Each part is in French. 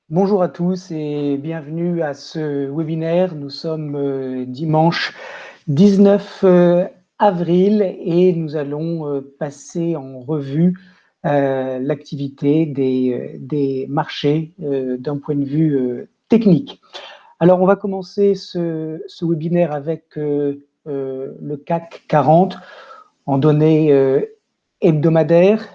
Bonjour à tous et bienvenue à ce webinaire. Nous sommes dimanche 19 avril et nous allons passer en revue l'activité des marchés d'un point de vue technique. Alors, on va commencer ce webinaire avec le CAC 40 en données hebdomadaires.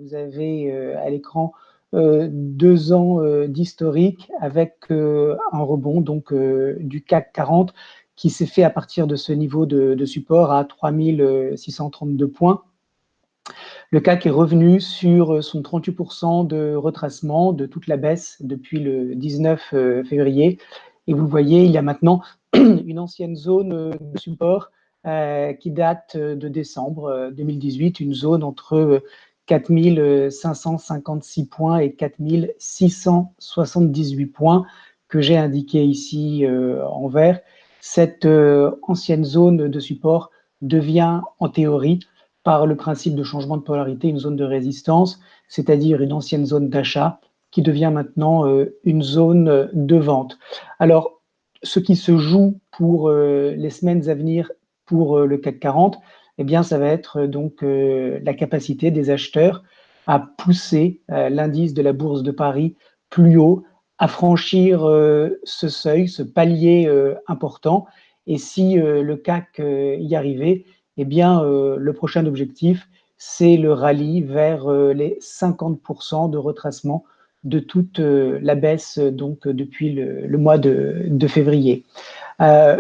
Vous avez à l'écran 2 ans d'historique avec un rebond donc, du CAC 40 qui s'est fait à partir de ce niveau de support à 3632 points. Le CAC est revenu sur son 38% de retracement de toute la baisse depuis le 19 février. Et vous le voyez, il y a maintenant une ancienne zone de support qui date de décembre 2018, une zone entre 4556 points et 4678 points que j'ai indiqué ici en vert. Cette ancienne zone de support devient en théorie, par le principe de changement de polarité, une zone de résistance, c'est-à-dire une ancienne zone d'achat qui devient maintenant une zone de vente. Alors, ce qui se joue pour les semaines à venir pour le CAC 40, eh bien, ça va être donc la capacité des acheteurs à pousser l'indice de la Bourse de Paris plus haut, à franchir ce seuil, ce palier important. Et si le CAC y arrivait, eh bien, le prochain objectif, c'est le rallye vers les 50% de retracement de toute la baisse donc depuis le mois de février.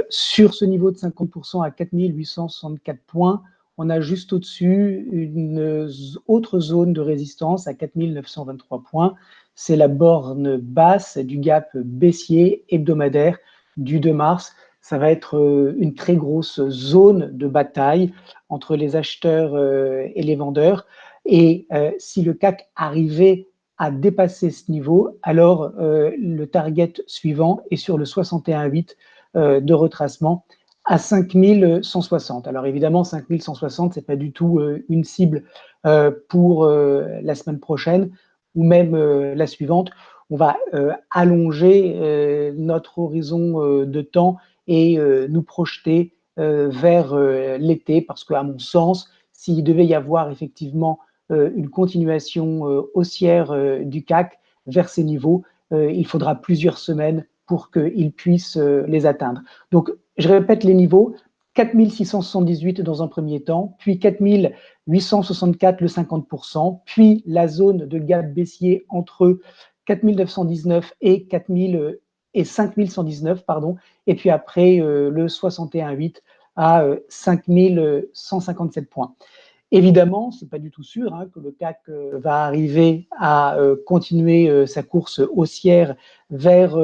Sur ce niveau de 50% à 4864 points, on a juste au-dessus une autre zone de résistance à 4923 points. C'est la borne basse du gap baissier hebdomadaire du 2 mars. Ça va être une très grosse zone de bataille entre les acheteurs et les vendeurs. Et si le CAC arrivait à dépasser ce niveau, alors le target suivant est sur le 61,8 de retracement à 5160. Alors évidemment, 5160, ce n'est pas du tout une cible pour la semaine prochaine ou même la suivante. On va allonger notre horizon de temps et nous projeter vers l'été, parce qu'à mon sens, s'il devait y avoir effectivement une continuation haussière du CAC vers ces niveaux, il faudra plusieurs semaines pour qu'il puisse les atteindre. Donc, je répète les niveaux, 4678 dans un premier temps, puis 4864 le 50%, puis la zone de gap baissier entre 4919 et 4000 et 5119, pardon, et puis après le 61,8 à 5157 points. Évidemment, ce n'est pas du tout sûr que le CAC va arriver à continuer sa course haussière vers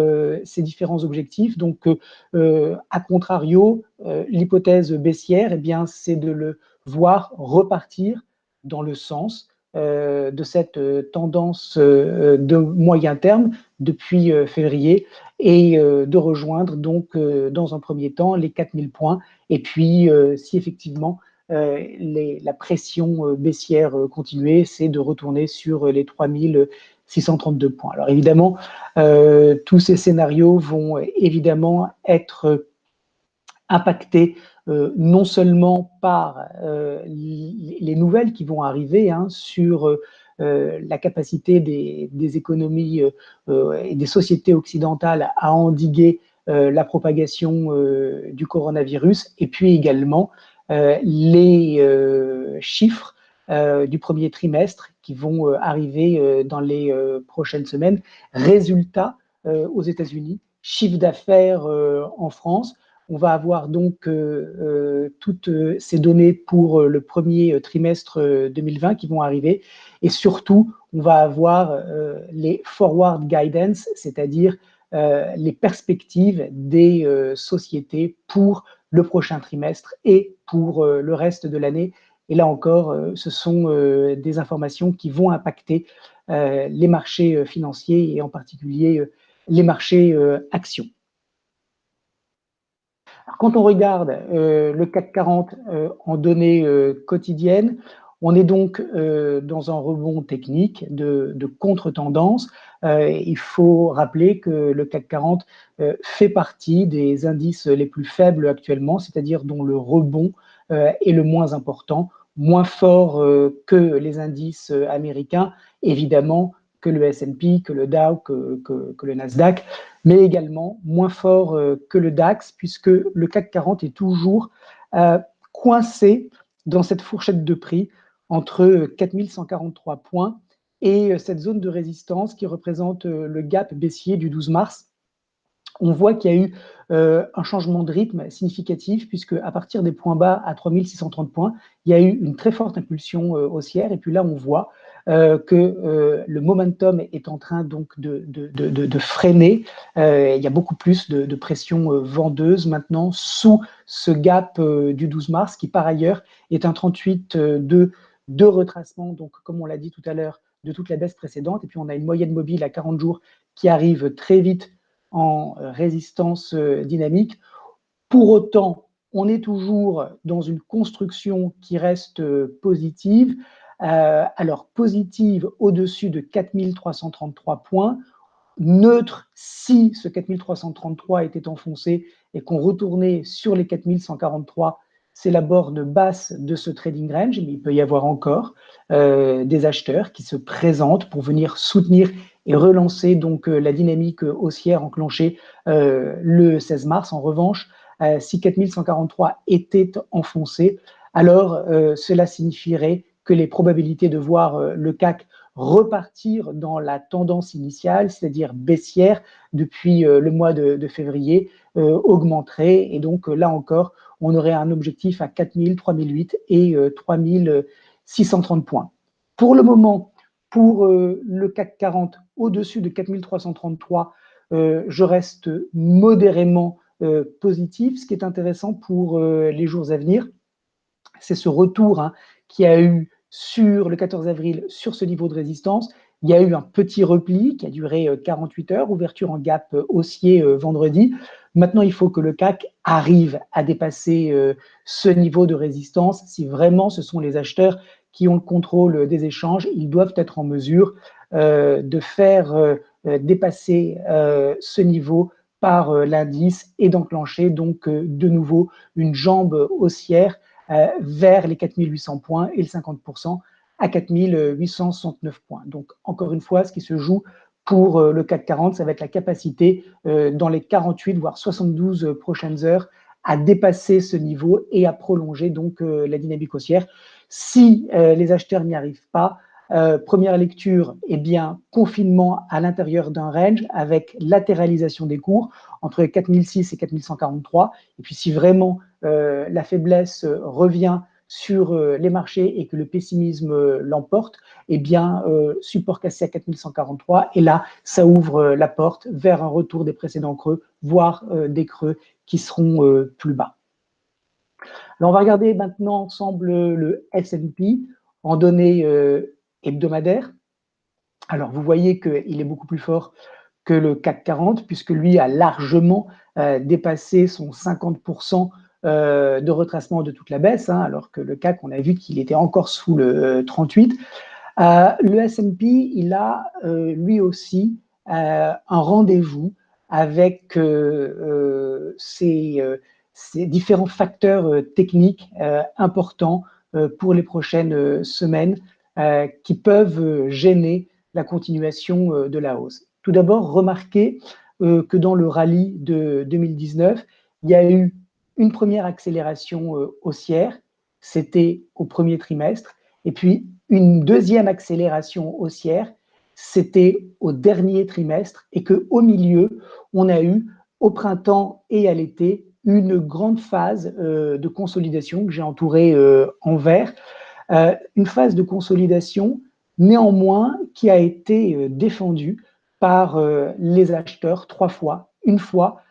ses différents objectifs. Donc, à contrario, l'hypothèse baissière, eh bien, c'est de le voir repartir dans le sens de cette tendance de moyen terme depuis février et de rejoindre donc dans un premier temps les 4000 points. Et puis, si effectivement la pression baissière continuée, c'est de retourner sur les 3632 points. Alors évidemment, tous ces scénarios vont évidemment être impactés non seulement par les nouvelles qui vont arriver sur la capacité des économies et des sociétés occidentales à endiguer la propagation du coronavirus, et puis également les chiffres du premier trimestre qui vont arriver dans les prochaines semaines. Résultats aux États-Unis, chiffre d'affaires en France. On va avoir donc toutes ces données pour le premier trimestre 2020 qui vont arriver. Et surtout, on va avoir les forward guidance, c'est-à-dire les perspectives des sociétés pour le prochain trimestre et pour le reste de l'année. Et là encore, ce sont des informations qui vont impacter les marchés financiers et en particulier les marchés actions. Alors, quand on regarde le CAC 40 en données quotidiennes, On est donc dans un rebond technique de contre-tendance. Il faut rappeler que le CAC 40 fait partie des indices les plus faibles actuellement, c'est-à-dire dont le rebond est le moins important, moins fort que les indices américains, évidemment, que le S&P, que le Dow, que le Nasdaq, mais également moins fort que le DAX, puisque le CAC 40 est toujours coincé dans cette fourchette de prix entre 4143 points et cette zone de résistance qui représente le gap baissier du 12 mars. On voit qu'il y a eu un changement de rythme significatif, puisque à partir des points bas à 3630 points, il y a eu une très forte impulsion haussière. Et puis là, on voit que le momentum est en train donc de freiner. Il y a beaucoup plus de pression vendeuse maintenant sous ce gap du 12 mars, qui par ailleurs est un 38 de retracement, donc comme on l'a dit tout à l'heure, de toute la baisse précédente. Et puis on a une moyenne mobile à 40 jours qui arrive très vite en résistance dynamique. Pour autant, on est toujours dans une construction qui reste positive. Alors, positive au-dessus de 4333 points, neutre si ce 4333 était enfoncé et qu'on retournait sur les 4143, c'est la borne basse de ce trading range, mais il peut y avoir encore des acheteurs qui se présentent pour venir soutenir et relancer donc la dynamique haussière enclenchée le 16 mars. En revanche, si 4143 était enfoncé, alors cela signifierait que les probabilités de voir le CAC repartir dans la tendance initiale, c'est-à-dire baissière depuis le mois de février, augmenterait. Et donc là encore, on aurait un objectif à 4000, 3008 et 3630 points. Pour le moment, pour le CAC 40, au-dessus de 4333, je reste modérément positif. Ce qui est intéressant pour les jours à venir, c'est ce retour qui a eu sur le 14 avril sur ce niveau de résistance. Il y a eu un petit repli qui a duré 48 heures, ouverture en gap haussier vendredi. Maintenant, il faut que le CAC arrive à dépasser ce niveau de résistance. Si vraiment ce sont les acheteurs qui ont le contrôle des échanges, ils doivent être en mesure de faire dépasser ce niveau par l'indice et d'enclencher donc de nouveau une jambe haussière vers les 4800 points et le 50% à 4869 points. Donc, encore une fois, ce qui se joue pour le CAC 40, ça va être la capacité dans les 48 voire 72 prochaines heures à dépasser ce niveau et à prolonger donc la dynamique haussière. Si les acheteurs n'y arrivent pas, première lecture, eh bien, confinement à l'intérieur d'un range avec latéralisation des cours entre 4006 et 4143. Et puis, si vraiment la faiblesse revient sur les marchés et que le pessimisme l'emporte, eh bien, support cassé à 4143. Et là, ça ouvre la porte vers un retour des précédents creux, voire des creux qui seront plus bas. Alors, on va regarder maintenant ensemble le S&P en données hebdomadaires. Alors, vous voyez qu'il est beaucoup plus fort que le CAC 40, puisque lui a largement dépassé son 50% de retracement de toute la baisse, alors que le CAC, on a vu qu'il était encore sous le 38. Le S&P, il a lui aussi un rendez-vous avec ces différents facteurs techniques importants pour les prochaines semaines qui peuvent gêner la continuation de la hausse. Tout d'abord, remarquez que dans le rallye de 2019, il y a eu une première accélération haussière, c'était au premier trimestre, et puis une deuxième accélération haussière, c'était au dernier trimestre, et qu'au milieu, on a eu au printemps et à l'été une grande phase de consolidation que j'ai entourée en vert, une phase de consolidation néanmoins qui a été défendue par les acheteurs 3 fois, une fois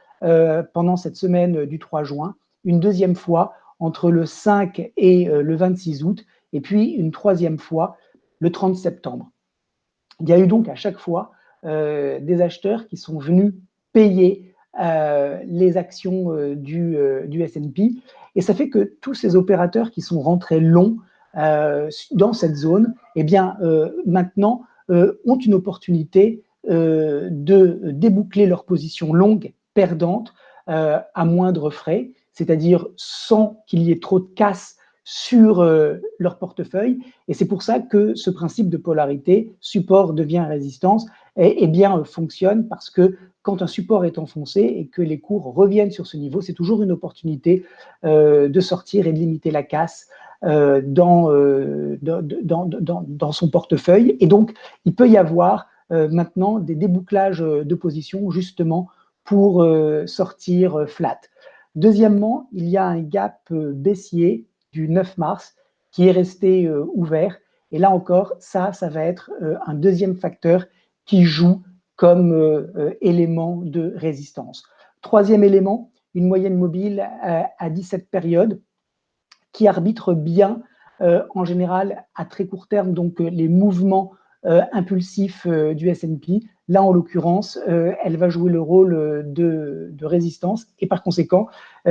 pendant cette semaine du 3 juin, une deuxième fois entre le 5 et le 26 août, et puis une troisième fois le 30 septembre. Il y a eu donc à chaque fois des acheteurs qui sont venus payer les actions du S&P, et ça fait que tous ces opérateurs qui sont rentrés longs dans cette zone, eh bien, maintenant, ont une opportunité de déboucler leur position longue perdante à moindre frais, c'est-à-dire sans qu'il y ait trop de casse sur leur portefeuille. Et c'est pour ça que ce principe de polarité, support devient résistance, eh bien, fonctionne, parce que quand un support est enfoncé et que les cours reviennent sur ce niveau, c'est toujours une opportunité de sortir et de limiter la casse dans son portefeuille. Et donc, il peut y avoir maintenant des débouclages de position justement pour sortir flat. Deuxièmement, il y a un gap baissier du 9 mars qui est resté ouvert. Et là encore, ça va être un deuxième facteur qui joue comme élément de résistance. Troisième élément, une moyenne mobile à 17 périodes qui arbitre bien en général à très court terme donc les mouvements impulsifs du S&P. Là, en l'occurrence, elle va jouer le rôle de résistance et par conséquent,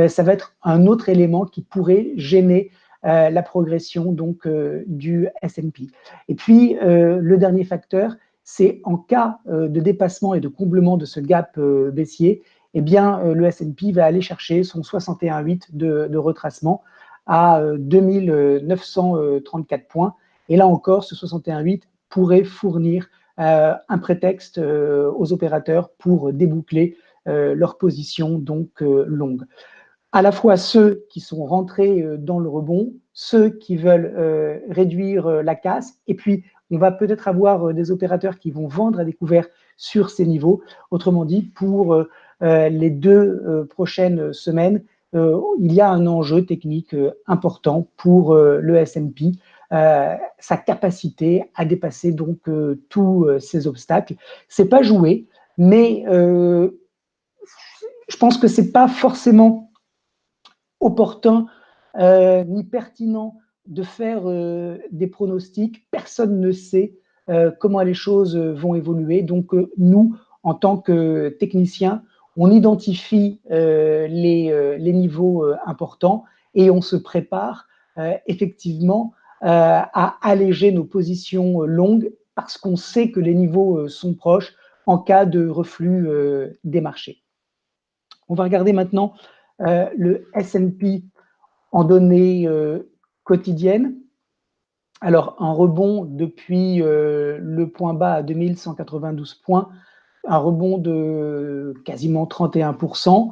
ça va être un autre élément qui pourrait gêner la progression donc du S&P. Et puis, le dernier facteur, c'est en cas de dépassement et de comblement de ce gap baissier, eh bien, le S&P va aller chercher son 61,8 de retracement à 2934 points. Et là encore, ce 61,8 pourrait fournir un prétexte aux opérateurs pour déboucler leur position donc longue. À la fois ceux qui sont rentrés dans le rebond, ceux qui veulent réduire la casse, et puis on va peut-être avoir des opérateurs qui vont vendre à découvert sur ces niveaux. Autrement dit, pour les deux prochaines semaines, il y a un enjeu technique important pour le S&P, sa capacité à dépasser donc tous ces obstacles. C'est pas joué, mais je pense que c'est pas forcément opportun ni pertinent de faire des pronostics. Personne ne sait comment les choses vont évoluer. Donc nous, en tant que techniciens, on identifie les niveaux importants et on se prépare effectivement à alléger nos positions longues parce qu'on sait que les niveaux sont proches en cas de reflux des marchés. On va regarder maintenant le S&P en données quotidiennes. Alors, un rebond depuis le point bas à 2192 points, un rebond de quasiment 31%.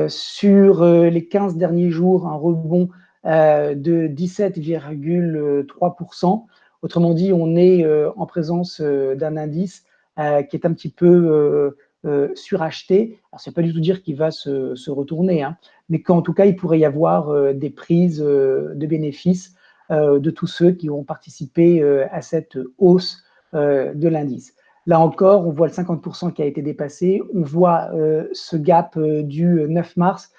Sur les 15 derniers jours, un rebond de 17,3%. Autrement dit, on est en présence d'un indice qui est un petit peu suracheté. Alors, ça ne veut pas du tout dire qu'il va se retourner, hein, mais qu'en tout cas, il pourrait y avoir des prises de bénéfices de tous ceux qui ont participé à cette hausse de l'indice. Là encore, on voit le 50% qui a été dépassé. On voit ce gap du 9 mars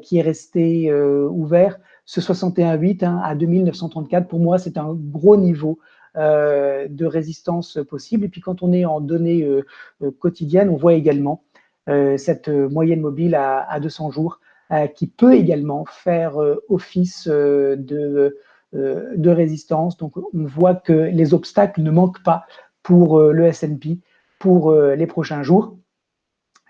qui est resté ouvert. Ce 61,8 à 2934, pour moi, c'est un gros niveau de résistance possible. Et puis, quand on est en données quotidiennes, on voit également cette moyenne mobile à 200 jours qui peut également faire office de résistance. Donc, on voit que les obstacles ne manquent pas pour le S&P pour les prochains jours.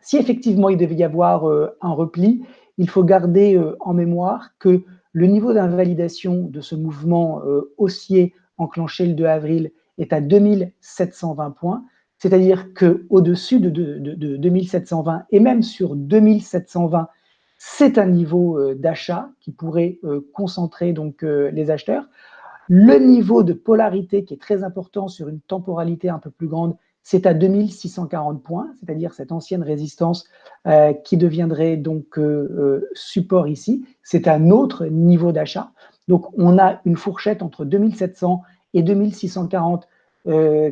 Si effectivement il devait y avoir un repli, il faut garder en mémoire que le niveau d'invalidation de ce mouvement haussier enclenché le 2 avril est à 2720 points, c'est-à-dire qu'au-dessus de 2720 et même sur 2720, c'est un niveau d'achat qui pourrait concentrer donc les acheteurs. Le niveau de polarité qui est très important sur une temporalité un peu plus grande, c'est à 2640 points, c'est-à-dire cette ancienne résistance qui deviendrait donc support ici. C'est un autre niveau d'achat. Donc, on a une fourchette entre 2700 et 2640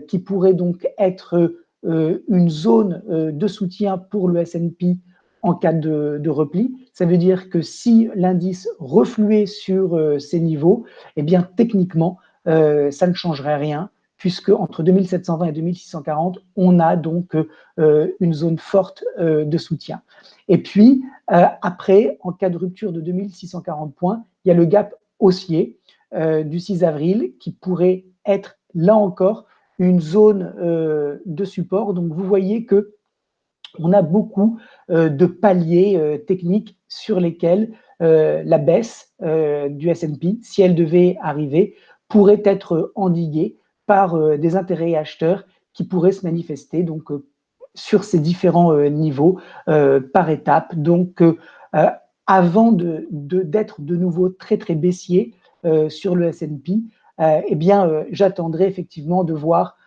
qui pourrait donc être une zone de soutien pour le S&P en cas de repli. Ça veut dire que si l'indice refluait sur ces niveaux, eh bien, techniquement, ça ne changerait rien, puisque entre 2720 et 2640, on a donc une zone forte de soutien. Et puis, après, en cas de rupture de 2640 points, il y a le gap haussier du 6 avril qui pourrait être, là encore, une zone de support. Donc, vous voyez que on a beaucoup de paliers techniques sur lesquels la baisse du S&P, si elle devait arriver, pourrait être endiguée par des intérêts acheteurs qui pourraient se manifester donc, sur ces différents niveaux par étapes. Donc, avant d'être de nouveau très, très baissier sur le S&P, eh bien, j'attendrai effectivement de voir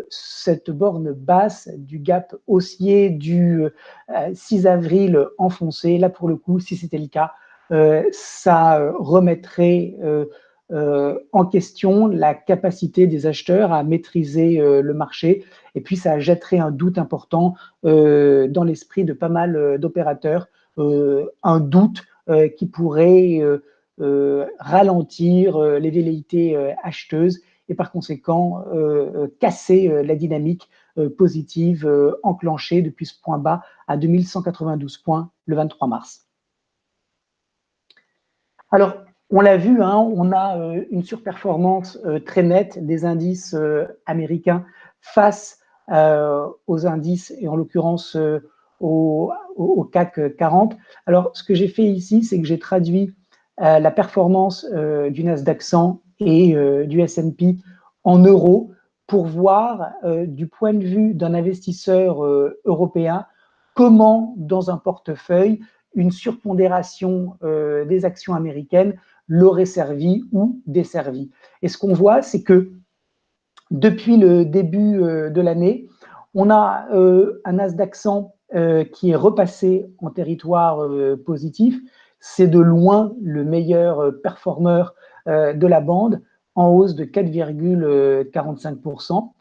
cette borne basse du gap haussier du 6 avril enfoncé. Là, pour le coup, si c'était le cas, ça remettrait en question la capacité des acheteurs à maîtriser le marché, et puis ça jetterait un doute important dans l'esprit de pas mal d'opérateurs, un doute qui pourrait ralentir les velléités acheteuses et par conséquent casser la dynamique positive enclenchée depuis ce point bas à 2192 points le 23 mars. Alors, on l'a vu, hein, on a une surperformance très nette des indices américains face aux indices, et en l'occurrence au CAC 40. Alors, ce que j'ai fait ici, c'est que j'ai traduit la performance du Nasdaq 100 et du S&P en euros pour voir du point de vue d'un investisseur européen comment, dans un portefeuille, une surpondération des actions américaines l'aurait servi ou desservi. Et ce qu'on voit, c'est que depuis le début de l'année, on a un Nasdaq 100 qui est repassé en territoire positif. C'est de loin le meilleur performeur de la bande, en hausse de 4,45%.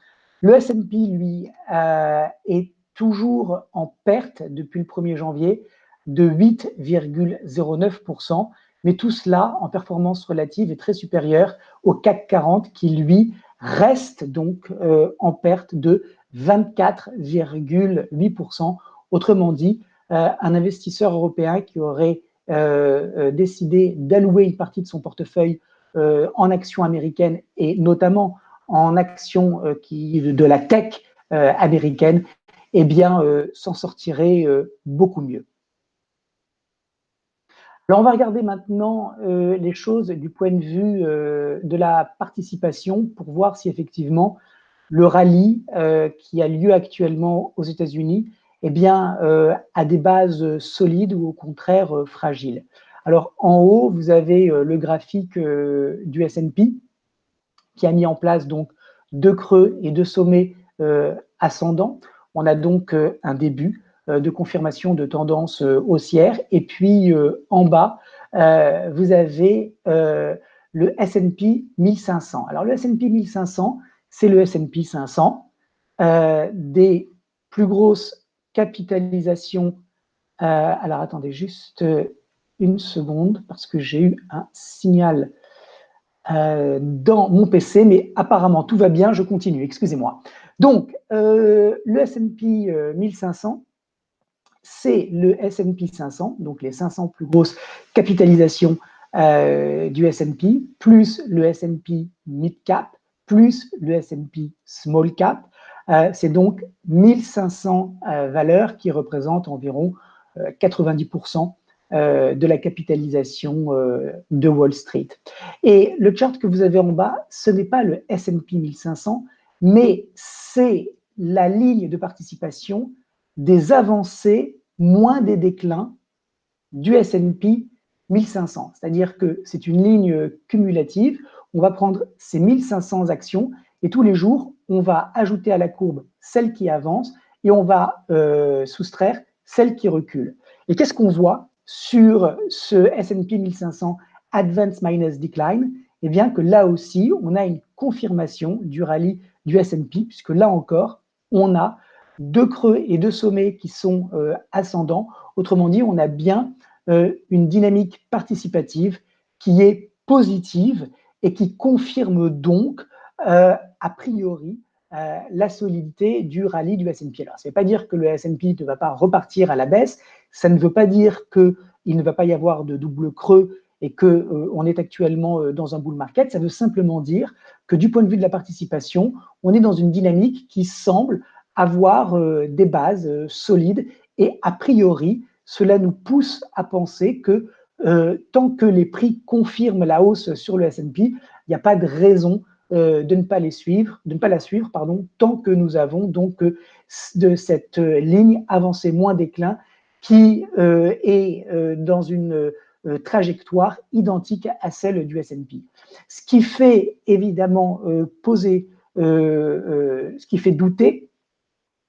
Le S&P, lui, est toujours en perte depuis le 1er janvier de 8,09%, mais tout cela en performance relative est très supérieur au CAC 40 qui, lui, reste donc en perte de 24,8%. Autrement dit, un investisseur européen qui aurait décidé d'allouer une partie de son portefeuille en actions américaines et notamment en actions de la tech américaine, eh bien, s'en sortirait beaucoup mieux. Alors, on va regarder maintenant les choses du point de vue de la participation pour voir si effectivement le rallye qui a lieu actuellement aux États-Unis eh bien, a des bases solides ou au contraire fragiles. Alors, en haut, vous avez le graphique du S&P qui a mis en place donc 2 creux et 2 sommets ascendants. On a donc un début de confirmation de tendance haussière. Et puis, en bas, vous avez le S&P 1500. Alors, le S&P 1500, c'est le S&P 500 des plus grosses capitalisations. Alors, attendez juste une seconde, parce que j'ai eu un signal dans mon PC, mais apparemment tout va bien, je continue, excusez-moi. Donc, le S&P 1500, c'est le S&P 500, donc les 500 plus grosses capitalisations du S&P, plus le S&P Mid Cap, plus le S&P Small Cap. C'est donc 1500 valeurs qui représentent environ 90% de la capitalisation de Wall Street. Et le chart que vous avez en bas, ce n'est pas le S&P 1500, mais c'est la ligne de participation des avancées moins des déclins du S&P 1500. C'est-à-dire que c'est une ligne cumulative. On va prendre ces 1500 actions et tous les jours, on va ajouter à la courbe celles qui avancent et on va soustraire celles qui reculent. Et qu'est-ce qu'on voit sur ce S&P 1500 Advance Minus Decline? Eh bien que là aussi, on a une confirmation du rallye du S&P, puisque là encore, on a 2 creux et 2 sommets qui sont ascendants. Autrement dit, on a bien une dynamique participative qui est positive et qui confirme donc, a priori, la solidité du rallye du S&P. Alors, ça ne veut pas dire que le S&P ne va pas repartir à la baisse, ça ne veut pas dire qu'il ne va pas y avoir de double creux et qu'on est actuellement dans un bull market, ça veut simplement dire que du point de vue de la participation, on est dans une dynamique qui semble avoir des bases solides et a priori, cela nous pousse à penser que tant que les prix confirment la hausse sur le S&P, il n'y a pas de raison de ne pas la suivre, tant que nous avons donc de cette ligne avancée moins déclin qui est dans une trajectoire identique à celle du S&P. Ce qui fait évidemment ce qui fait douter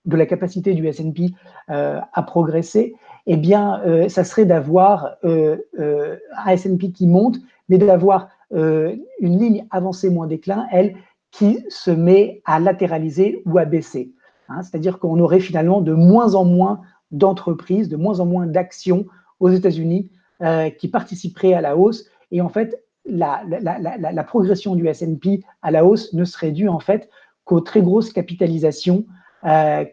de la capacité du S&P à progresser, eh bien, ça serait d'avoir un S&P qui monte, mais d'avoir une ligne avancée moins déclin, elle, qui se met à latéraliser ou à baisser. Hein, c'est-à-dire qu'on aurait finalement de moins en moins d'entreprises, de moins en moins d'actions aux États-Unis qui participeraient à la hausse. Et en fait, la progression du S&P à la hausse ne serait due en fait qu'aux très grosses capitalisations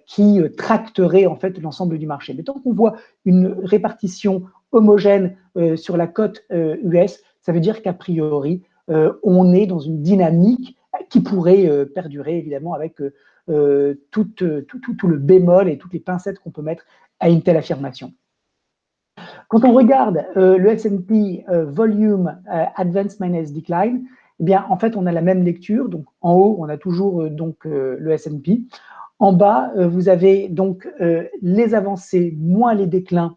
qui tracterait en fait l'ensemble du marché. Mais tant qu'on voit une répartition homogène sur la cote US, ça veut dire qu'a priori, on est dans une dynamique qui pourrait perdurer, évidemment, avec tout le bémol et toutes les pincettes qu'on peut mettre à une telle affirmation. Quand on regarde le S&P Volume Advance minus Decline, eh bien, en fait, on a la même lecture. Donc, en haut, on a toujours le S&P. En bas, vous avez donc les avancées moins les déclins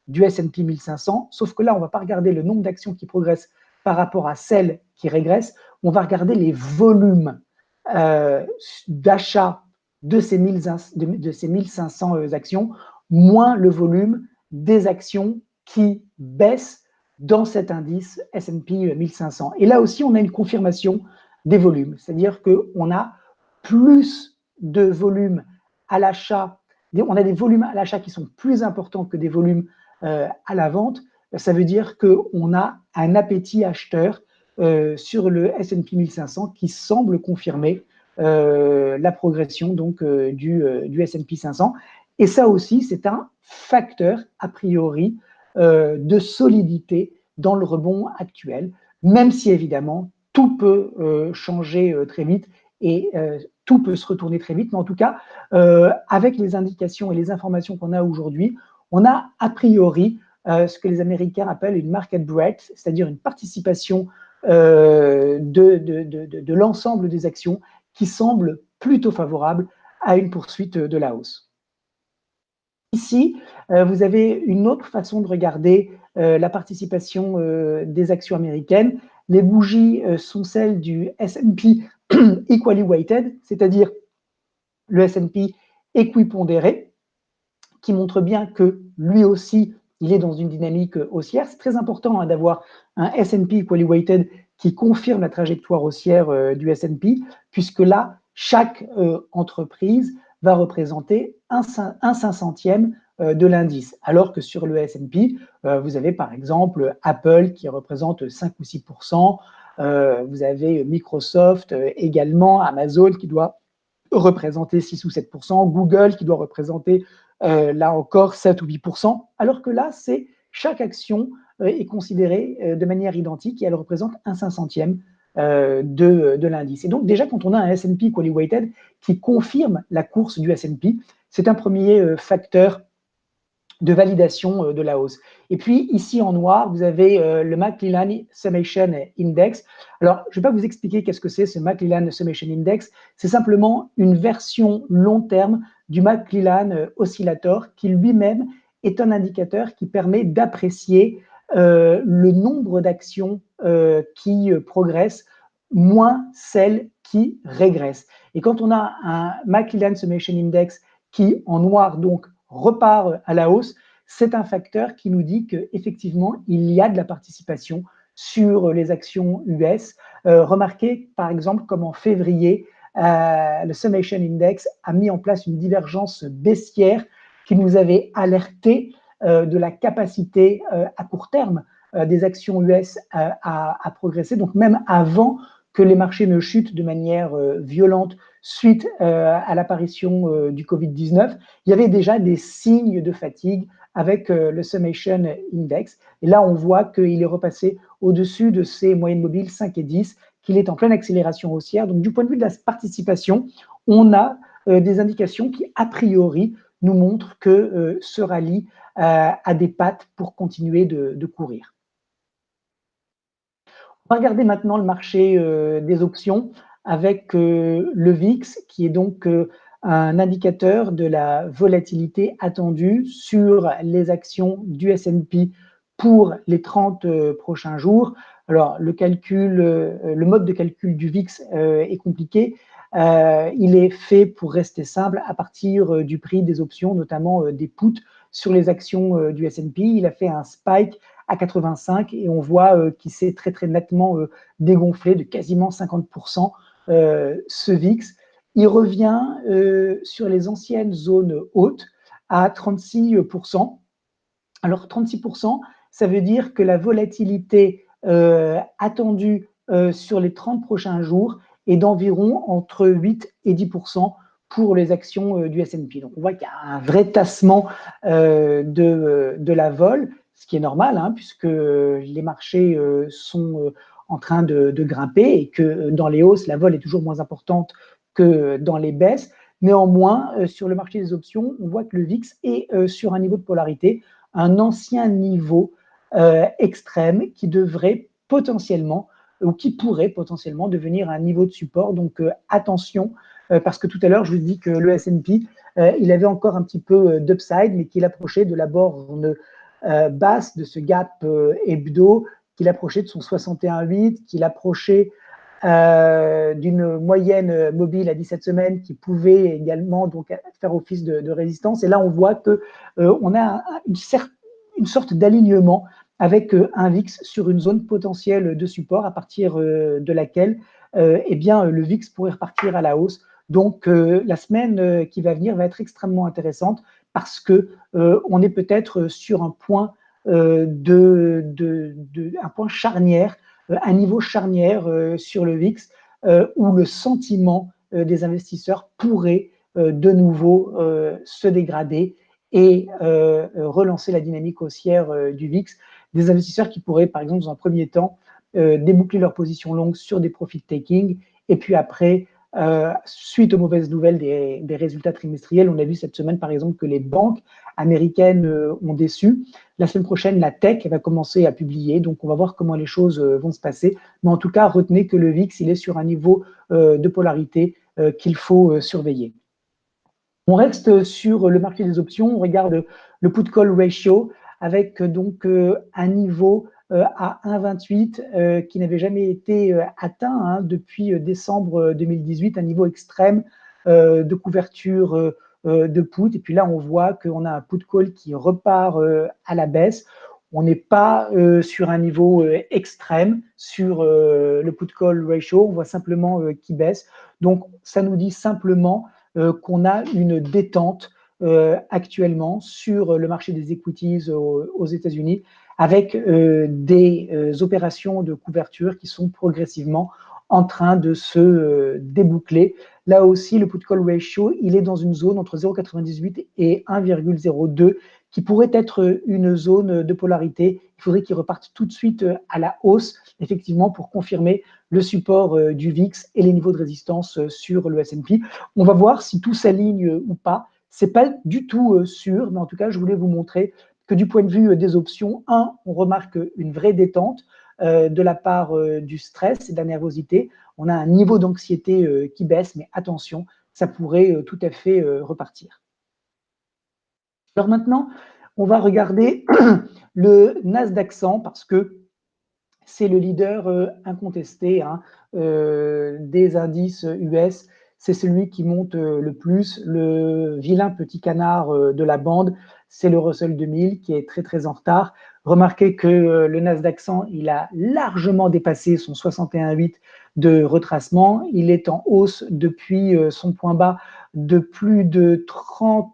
du S&P 1500, sauf que là, on ne va pas regarder le nombre d'actions qui progressent par rapport à celles qui régressent, on va regarder les volumes d'achat de ces 1500 actions, moins le volume des actions qui baissent dans cet indice S&P 1500. Et là aussi, on a une confirmation des volumes, c'est-à-dire qu'on a plus de volumes à l'achat, on a des volumes à l'achat qui sont plus importants que des volumes à la vente. Ça veut dire qu'on a un appétit acheteur sur le S&P 1500 qui semble confirmer la progression donc, du S&P 500. Et ça aussi, c'est un facteur, a priori, de solidité dans le rebond actuel, même si évidemment, tout peut changer très vite et tout peut se retourner très vite. Mais en tout cas, avec les indications et les informations qu'on a aujourd'hui, on a a priori ce que les Américains appellent une market breadth, c'est-à-dire une participation de l'ensemble des actions qui semble plutôt favorable à une poursuite de la hausse. Ici, vous avez une autre façon de regarder la participation des actions américaines. Les bougies sont celles du S&P equally weighted, c'est-à-dire le S&P équipondéré, qui montre bien que lui aussi, il est dans une dynamique haussière. C'est très important hein, d'avoir un S&P equally weighted qui confirme la trajectoire haussière du S&P, puisque là, chaque entreprise va représenter un 500e de l'indice, alors que sur le S&P, vous avez par exemple Apple qui représente 5 ou 6%, vous avez Microsoft également, Amazon qui doit représenter 6 ou 7%, Google qui doit représenter là encore 7 ou 8%, alors que là, c'est chaque action est considérée de manière identique et elle représente un 500e de l'indice. Et donc déjà, quand on a un S&P equally weighted qui confirme la course du S&P, c'est un premier facteur de validation de la hausse. Et puis ici en noir, vous avez le McClellan Summation Index. Alors, je ne vais pas vous expliquer qu'est-ce que c'est ce McClellan Summation Index, c'est simplement une version long terme du McClellan Oscillator qui lui-même est un indicateur qui permet d'apprécier le nombre d'actions qui progressent moins celles qui régressent. Et quand on a un McClellan Summation Index qui, en noir, donc, repart à la hausse, c'est un facteur qui nous dit qu'effectivement, il y a de la participation sur les actions US. Remarquez, par exemple, comme en février, le Summation Index a mis en place une divergence baissière qui nous avait alerté de la capacité à court terme des actions US à progresser, donc même avant que les marchés ne chutent de manière violente suite à l'apparition du Covid-19, il y avait déjà des signes de fatigue avec le Summation Index. Et là, on voit qu'il est repassé au-dessus de ses moyennes mobiles 5 et 10, qu'il est en pleine accélération haussière. Donc, du point de vue de la participation, on a des indications qui, a priori, nous montrent que ce rallye a des pattes pour continuer de courir. On va regarder maintenant le marché des options avec le VIX, qui est donc un indicateur de la volatilité attendue sur les actions du S&P pour les 30 prochains jours. Alors, le mode de calcul du VIX est compliqué. Il est fait pour rester simple à partir du prix des options, notamment des puts sur les actions du S&P. Il a fait un spike à 85 et on voit qu'il s'est très très nettement dégonflé de quasiment 50% ce VIX. Il revient sur les anciennes zones hautes à 36%. Alors 36%, ça veut dire que la volatilité attendue sur les 30 prochains jours est d'environ entre 8 et 10% pour les actions du S&P. Donc on voit qu'il y a un vrai tassement de la vol, ce qui est normal, hein, puisque les marchés sont en train de grimper et que dans les hausses, la vol est toujours moins importante que dans les baisses. Néanmoins, sur le marché des options, on voit que le VIX est sur un niveau de polarité, un ancien niveau extrême qui devrait potentiellement ou qui pourrait potentiellement devenir un niveau de support. Donc attention, parce que tout à l'heure, je vous dis que le S&P, il avait encore un petit peu d'upside, mais qu'il approchait de la borne basse de ce gap hebdo, qu'il approchait de son 61,8, qu'il approchait d'une moyenne mobile à 17 semaines qui pouvait également donc faire office de résistance. Et là, on voit que on a une sorte d'alignement avec un VIX sur une zone potentielle de support à partir de laquelle eh bien, le VIX pourrait repartir à la hausse. Donc, la semaine qui va venir va être extrêmement intéressante parce que on est peut-être sur un point, un point charnière, un niveau charnière sur le VIX où le sentiment des investisseurs pourrait de nouveau se dégrader et relancer la dynamique haussière du VIX. Des investisseurs qui pourraient, par exemple, dans un premier temps, déboucler leur position longue sur des profit taking et puis après, suite aux mauvaises nouvelles des résultats trimestriels, on a vu cette semaine, par exemple, que les banques américaines ont déçu. La semaine prochaine, la tech va commencer à publier, donc on va voir comment les choses vont se passer. Mais en tout cas, retenez que le VIX, il est sur un niveau de polarité qu'il faut surveiller. On reste sur le marché des options, on regarde le put-call ratio avec donc un niveau à 1,28 qui n'avait jamais été atteint hein, depuis décembre 2018, un niveau extrême de couverture de put. Et puis là, on voit qu'on a un put-call qui repart à la baisse. On n'est pas sur un niveau extrême sur le put-call ratio, on voit simplement qu'il baisse. Donc, ça nous dit simplement qu'on a une détente actuellement sur le marché des equities aux États-Unis avec des opérations de couverture qui sont progressivement en train de se déboucler. Là aussi, le put-call ratio, il est dans une zone entre 0,98 et 1,02 qui pourrait être une zone de polarité. Il faudrait qu'il reparte tout de suite à la hausse, effectivement, pour confirmer le support du VIX et les niveaux de résistance sur le S&P. On va voir si tout s'aligne ou pas. C'est pas du tout sûr, mais en tout cas, je voulais vous montrer que du point de vue des options, on remarque une vraie détente de la part du stress et de la nervosité. On a un niveau d'anxiété qui baisse, mais attention, ça pourrait tout à fait repartir. Alors maintenant, on va regarder le Nasdaq 100 parce que c'est le leader incontesté hein, des indices US. C'est celui qui monte le plus. Le vilain petit canard de la bande, c'est le Russell 2000 qui est très très en retard. Remarquez que le Nasdaq 100, il a largement dépassé son 61,8 de retracement. Il est en hausse depuis son point bas de plus de 30%,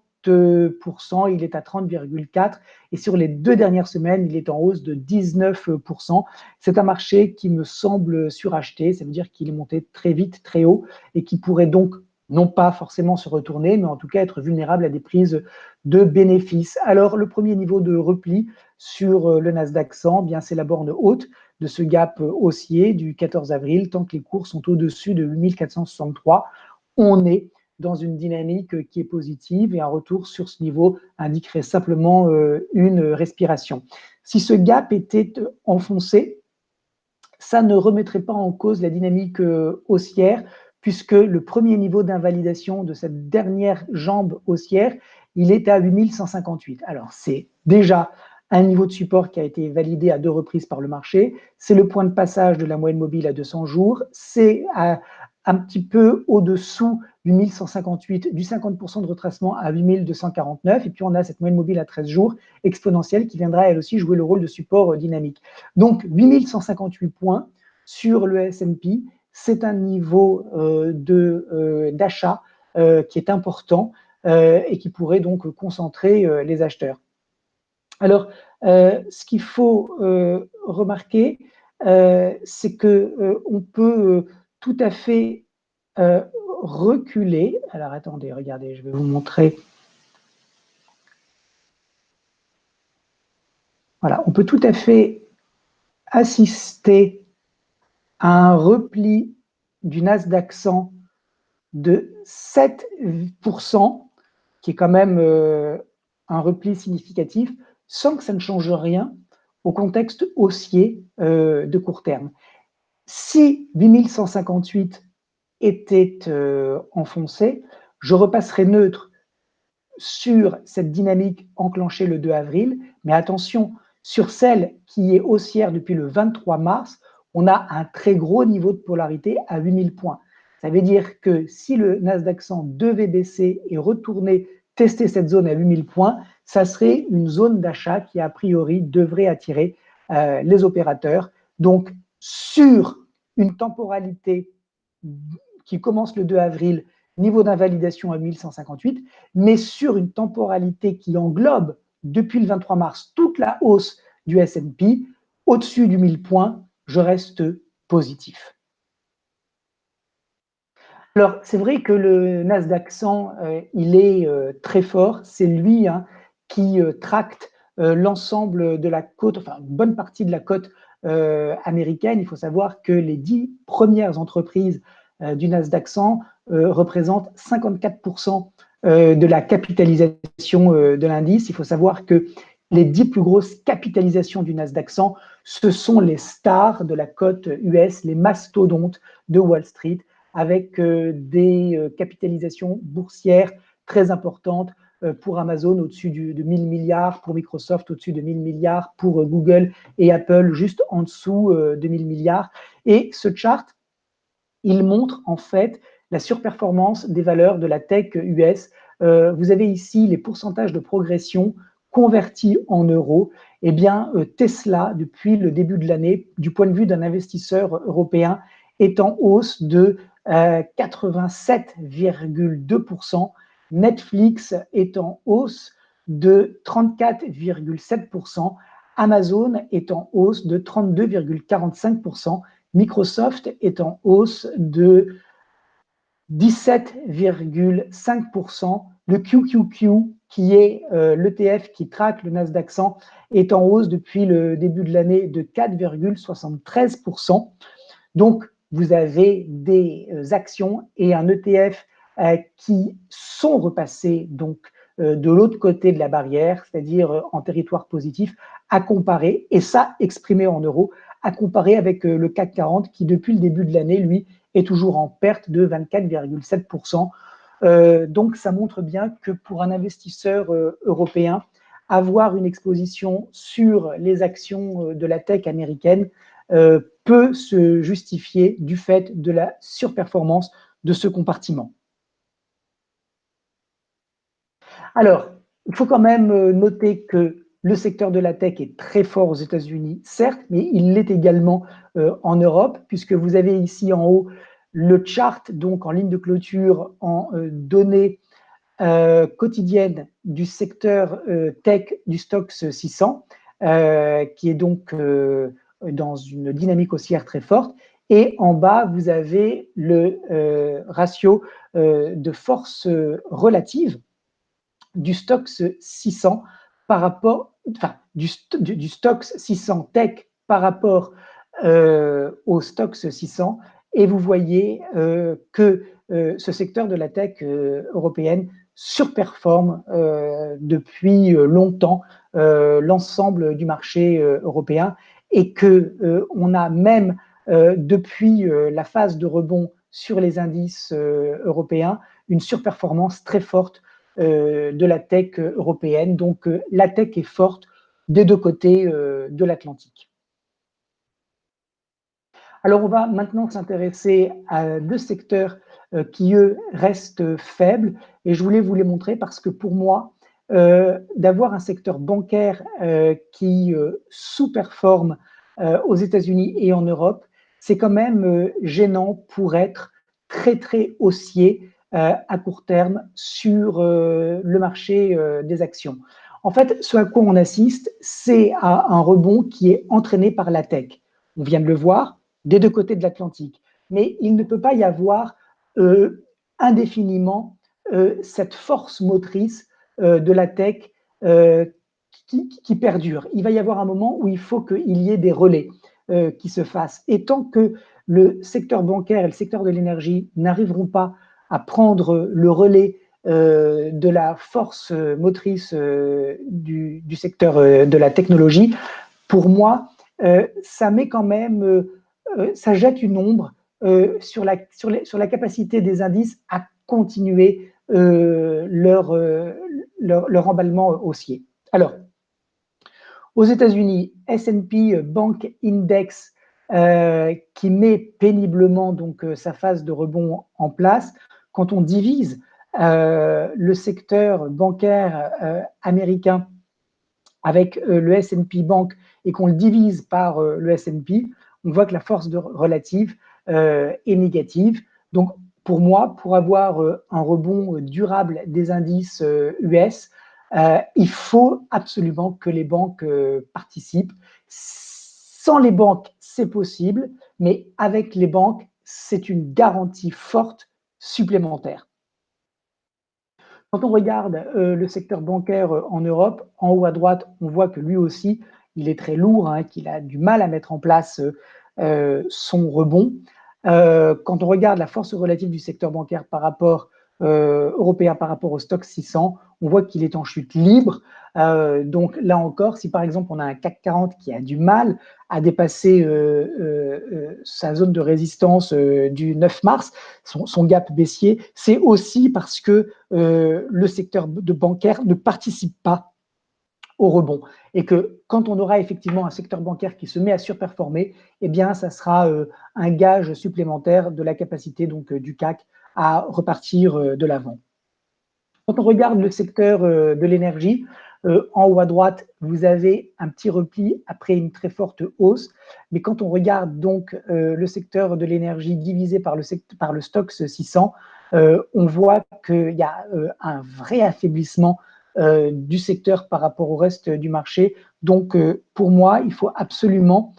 il est à 30,4 et sur les 2 dernières semaines, il est en hausse de 19%. C'est un marché qui me semble suracheté, ça veut dire qu'il est monté très vite, très haut et qui pourrait donc non pas forcément se retourner, mais en tout cas être vulnérable à des prises de bénéfices. Alors, le premier niveau de repli sur le Nasdaq 100, bien c'est la borne haute de ce gap haussier du 14 avril, tant que les cours sont au-dessus de 8463. On est dans une dynamique qui est positive et un retour sur ce niveau indiquerait simplement une respiration. Si ce gap était enfoncé, ça ne remettrait pas en cause la dynamique haussière, puisque le premier niveau d'invalidation de cette dernière jambe haussière, il est à 8158. Alors, c'est déjà un niveau de support qui a été validé à 2 reprises par le marché. C'est le point de passage de la moyenne mobile à 200 jours. C'est un petit peu au-dessous du 1158, du 50% de retracement à 8249. Et puis, on a cette moyenne mobile à 13 jours exponentielle qui viendra, elle aussi, jouer le rôle de support dynamique. Donc, 8158 points sur le S&P, c'est un niveau d'achat qui est important et qui pourrait donc concentrer les acheteurs. Alors, ce qu'il faut remarquer, c'est qu'on peut tout à fait reculer. Alors, attendez, regardez, je vais vous montrer. Voilà, on peut tout à fait assister à un repli du Nasdaq 100 de 7%, qui est quand même un repli significatif, sans que ça ne change rien au contexte haussier de court terme. Si 8158 était enfoncé, je repasserai neutre sur cette dynamique enclenchée le 2 avril, mais attention, sur celle qui est haussière depuis le 23 mars, on a un très gros niveau de polarité à 8000 points. Ça veut dire que si le Nasdaq 100 devait baisser et retourner tester cette zone à 8000 points, ça serait une zone d'achat qui, a priori, devrait attirer les opérateurs. Donc, sur une temporalité qui commence le 2 avril, niveau d'invalidation à 1158, mais sur une temporalité qui englobe, depuis le 23 mars, toute la hausse du S&P, au-dessus du 1000 points, je reste positif. Alors, c'est vrai que le Nasdaq 100, il est très fort. C'est lui qui tracte l'ensemble de la cote, enfin une bonne partie de la cote américaine. Il faut savoir que les 10 premières entreprises du Nasdaq 100 représentent 54% de la capitalisation de l'indice. Il faut savoir que les 10 plus grosses capitalisations du Nasdaq 100, ce sont les stars de la cote US, les mastodontes de Wall Street, avec des capitalisations boursières très importantes pour Amazon au-dessus de 1000 milliards, pour Microsoft au-dessus de 1000 milliards, pour Google et Apple juste en dessous de 1000 milliards. Et ce chart, il montre en fait la surperformance des valeurs de la tech US. Vous avez ici les pourcentages de progression convertis en euros. Eh bien, Tesla, depuis le début de l'année, du point de vue d'un investisseur européen, est en hausse de 87,2%. Netflix est en hausse de 34,7%. Amazon est en hausse de 32,45%. Microsoft est en hausse de 17,5%. Le QQQ, qui est l'ETF qui traque le Nasdaq 100, est en hausse depuis le début de l'année de 4,73%. Donc, vous avez des actions et un ETF qui sont repassés donc, de l'autre côté de la barrière, c'est-à-dire en territoire positif, à comparer, et ça exprimé en euros, à comparer avec le CAC 40 qui, depuis le début de l'année, lui, est toujours en perte de 24,7%. Donc, ça montre bien que pour un investisseur européen, avoir une exposition sur les actions de la tech américaine peut se justifier du fait de la surperformance de ce compartiment. Alors, il faut quand même noter que le secteur de la tech est très fort aux États-Unis, certes, mais il l'est également en Europe, puisque vous avez ici en haut le chart, donc en ligne de clôture, en données quotidiennes du secteur tech du Stoxx 600, qui est donc dans une dynamique haussière très forte. Et en bas, vous avez le ratio de force relative du Stoxx 600 par rapport, enfin, du Stoxx 600 Tech par rapport au Stoxx 600. Et vous voyez que ce secteur de la tech européenne surperforme depuis longtemps l'ensemble du marché européen, et que on a même depuis la phase de rebond sur les indices européens une surperformance très forte de la tech européenne. Donc la tech est forte des deux côtés de l'Atlantique. Alors on va maintenant s'intéresser à deux secteurs qui, eux, restent faibles, et je voulais vous les montrer parce que pour moi, d'avoir un secteur bancaire qui sous-performe aux États-Unis et en Europe, c'est quand même gênant pour être très très haussier à court terme sur le marché des actions. En fait, ce à quoi on assiste, c'est à un rebond qui est entraîné par la tech. On vient de le voir des deux côtés de l'Atlantique. Mais il ne peut pas y avoir indéfiniment cette force motrice de la tech qui perdure. Il va y avoir un moment où il faut qu'il y ait des relais qui se fassent. Et tant que le secteur bancaire et le secteur de l'énergie n'arriveront pas à prendre le relais de la force motrice du secteur de la technologie, pour moi, ça met quand même, ça jette une ombre sur la capacité des indices à continuer leur emballement haussier. Alors, aux États-Unis, S&P Bank Index qui met péniblement donc sa phase de rebond en place. Quand on divise le secteur bancaire américain avec le S&P Bank et qu'on le divise par le S&P, on voit que la force relative est négative. Donc, pour moi, pour avoir un rebond durable des indices US, il faut absolument que les banques participent. Sans les banques, c'est possible, mais avec les banques, c'est une garantie forte supplémentaire. Quand on regarde le secteur bancaire en Europe, en haut à droite, on voit que lui aussi, il est très lourd, hein, qu'il a du mal à mettre en place son rebond. Quand on regarde la force relative du secteur bancaire par rapport européen par rapport au Stoxx 600, on voit qu'il est en chute libre. Donc là encore, si par exemple on a un CAC 40 qui a du mal à dépasser sa zone de résistance du 9 mars, son gap baissier, c'est aussi parce que le secteur de bancaire ne participe pas au rebond. Et que quand on aura effectivement un secteur bancaire qui se met à surperformer, eh bien, ça sera un gage supplémentaire de la capacité donc, du CAC à repartir de l'avant. Quand on regarde le secteur de l'énergie, en haut à droite, vous avez un petit repli après une très forte hausse. Mais quand on regarde donc le secteur de l'énergie divisé par le Stoxx 600, on voit qu'il y a un vrai affaiblissement du secteur par rapport au reste du marché. Donc, pour moi, il faut absolument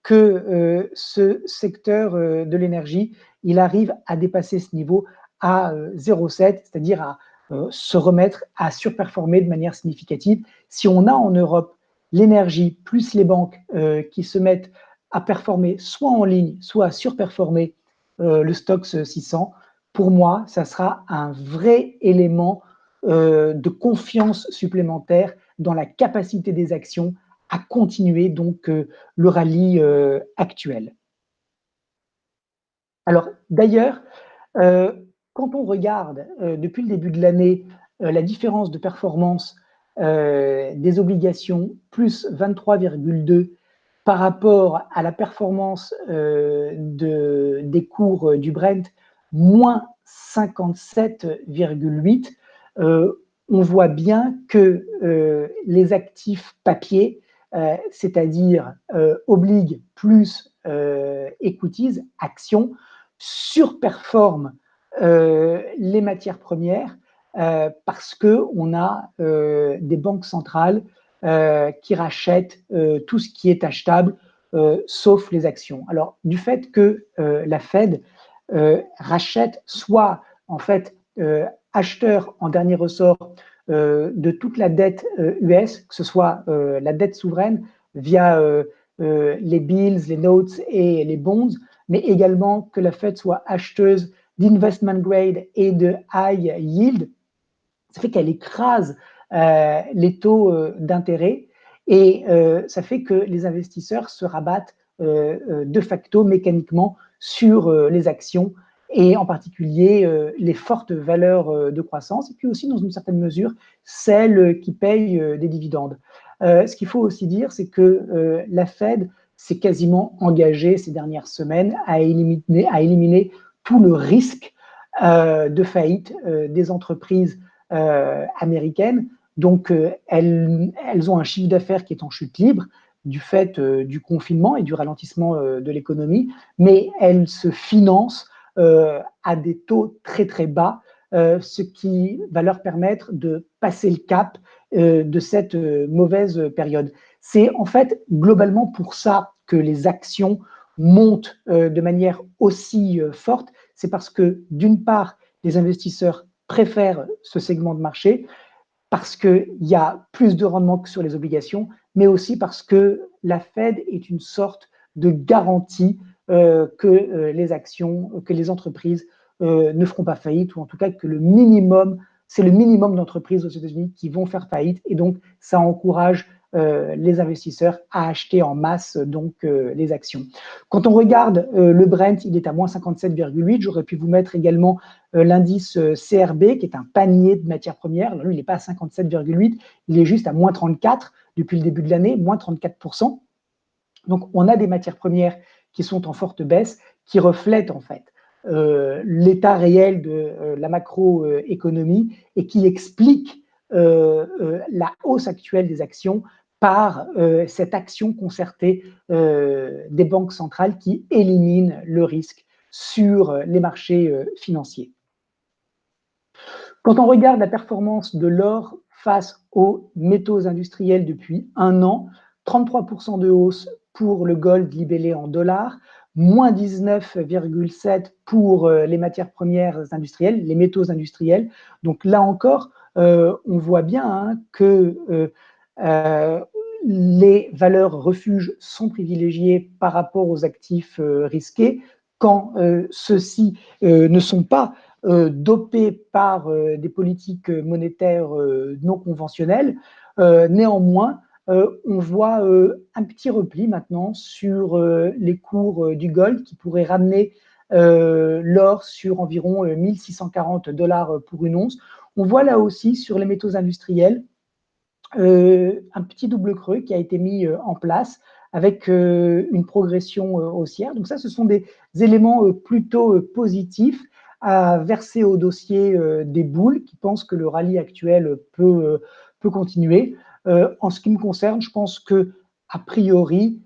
que ce secteur de l'énergie, il arrive à dépasser ce niveau à 0,7, c'est-à-dire à se remettre à surperformer de manière significative. Si on a en Europe l'énergie plus les banques qui se mettent à performer soit en ligne, soit à surperformer le Stoxx 600, pour moi, ça sera un vrai élément de confiance supplémentaire dans la capacité des actions à continuer donc le rallye actuel. Alors d'ailleurs, quand on regarde depuis le début de l'année la différence de performance des obligations, plus 23,2 par rapport à la performance des cours du Brent, moins 57,8, on voit bien que les actifs papier, c'est-à-dire obliges plus equities, actions, surperforment les matières premières parce qu'on a des banques centrales qui rachètent tout ce qui est achetable sauf les actions. Alors, du fait que la Fed rachète soit en fait acheteur en dernier ressort de toute la dette US, que ce soit la dette souveraine via les bills, les notes et les bonds, mais également que la Fed soit acheteuse d'investment grade et de high yield. Ça fait qu'elle écrase les taux d'intérêt et ça fait que les investisseurs se rabattent de facto mécaniquement sur les actions et en particulier les fortes valeurs de croissance et puis aussi dans une certaine mesure celles qui payent des dividendes. Ce qu'il faut aussi dire, c'est que la Fed s'est quasiment engagée ces dernières semaines à éliminer tout le risque de faillite des entreprises américaines. Donc, elles ont un chiffre d'affaires qui est en chute libre du fait du confinement et du ralentissement de l'économie, mais elles se financent à des taux très très bas, ce qui va leur permettre de passer le cap de cette mauvaise période. C'est en fait globalement pour ça que les actions montent de manière aussi forte. C'est parce que d'une part, les investisseurs préfèrent ce segment de marché parce qu'il y a plus de rendement que sur les obligations, mais aussi parce que la Fed est une sorte de garantie que les actions, que les entreprises ne feront pas faillite, ou en tout cas que c'est le minimum d'entreprises aux États-Unis qui vont faire faillite, et donc ça encourage les investisseurs à acheter en masse donc les actions. Quand on regarde le Brent, il est à moins 57,8. J'aurais pu vous mettre également l'indice CRB, qui est un panier de matières premières. Alors, lui, il n'est pas à 57,8, il est juste à moins 34 depuis le début de l'année, moins 34%. Donc, on a des matières premières qui sont en forte baisse, qui reflètent en fait l'état réel de la macroéconomie et qui expliquent la hausse actuelle des actions par cette action concertée des banques centrales qui élimine le risque sur les marchés financiers. Quand on regarde la performance de l'or face aux métaux industriels depuis un an, 33% de hausse pour le gold libellé en dollars, moins 19,7 pour les matières premières industrielles, les métaux industriels. Donc là encore, on voit bien hein, que les valeurs refuges sont privilégiées par rapport aux actifs risqués quand ceux-ci ne sont pas dopés par des politiques monétaires non conventionnelles. Néanmoins, on voit un petit repli maintenant sur les cours du gold qui pourrait ramener l'or sur environ 1640 $ pour une once. On voit là aussi sur les métaux industriels un petit double creux qui a été mis en place avec une progression haussière. Donc ça, ce sont des éléments plutôt positifs à verser au dossier des boules qui pensent que le rallye actuel peut continuer. En ce qui me concerne, je pense que a priori,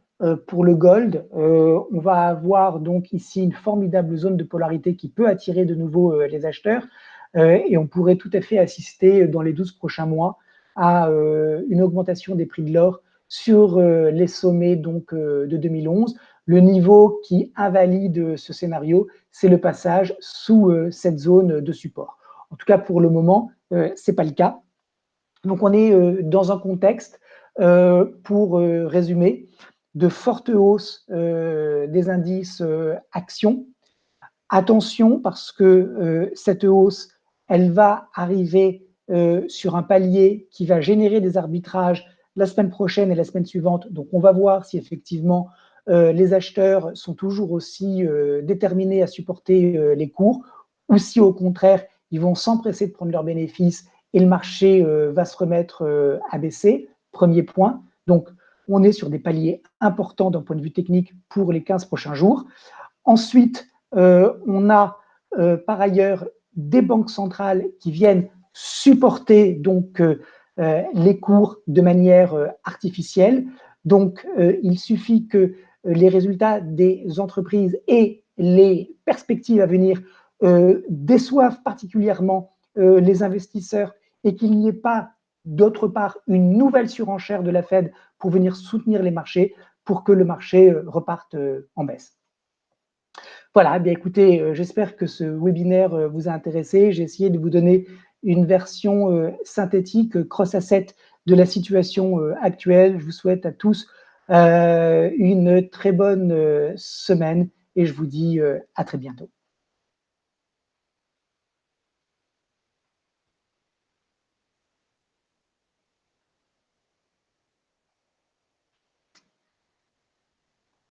pour le gold, on va avoir donc ici une formidable zone de polarité qui peut attirer de nouveau les acheteurs et on pourrait tout à fait assister dans les 12 prochains mois à une augmentation des prix de l'or sur les sommets donc, de 2011. Le niveau qui invalide ce scénario, c'est le passage sous cette zone de support. En tout cas, pour le moment, ce n'est pas le cas. Donc, on est dans un contexte, pour résumer, de fortes hausses des indices actions. Attention, parce que cette hausse, elle va arriver sur un palier qui va générer des arbitrages la semaine prochaine et la semaine suivante. Donc, on va voir si effectivement les acheteurs sont toujours aussi déterminés à supporter les cours ou si au contraire, ils vont s'empresser de prendre leurs bénéfices et le marché va se remettre à baisser. Premier point. Donc, on est sur des paliers importants d'un point de vue technique pour les 15 prochains jours. Ensuite, on a par ailleurs des banques centrales qui viennent supporter donc les cours de manière artificielle. Donc, il suffit que les résultats des entreprises et les perspectives à venir déçoivent particulièrement les investisseurs et qu'il n'y ait pas, d'autre part, une nouvelle surenchère de la Fed pour venir soutenir les marchés, pour que le marché reparte en baisse. Voilà, eh bien écoutez, j'espère que ce webinaire vous a intéressé. J'ai essayé de vous donner une version synthétique, cross-asset de la situation actuelle. Je vous souhaite à tous une très bonne semaine et je vous dis à très bientôt.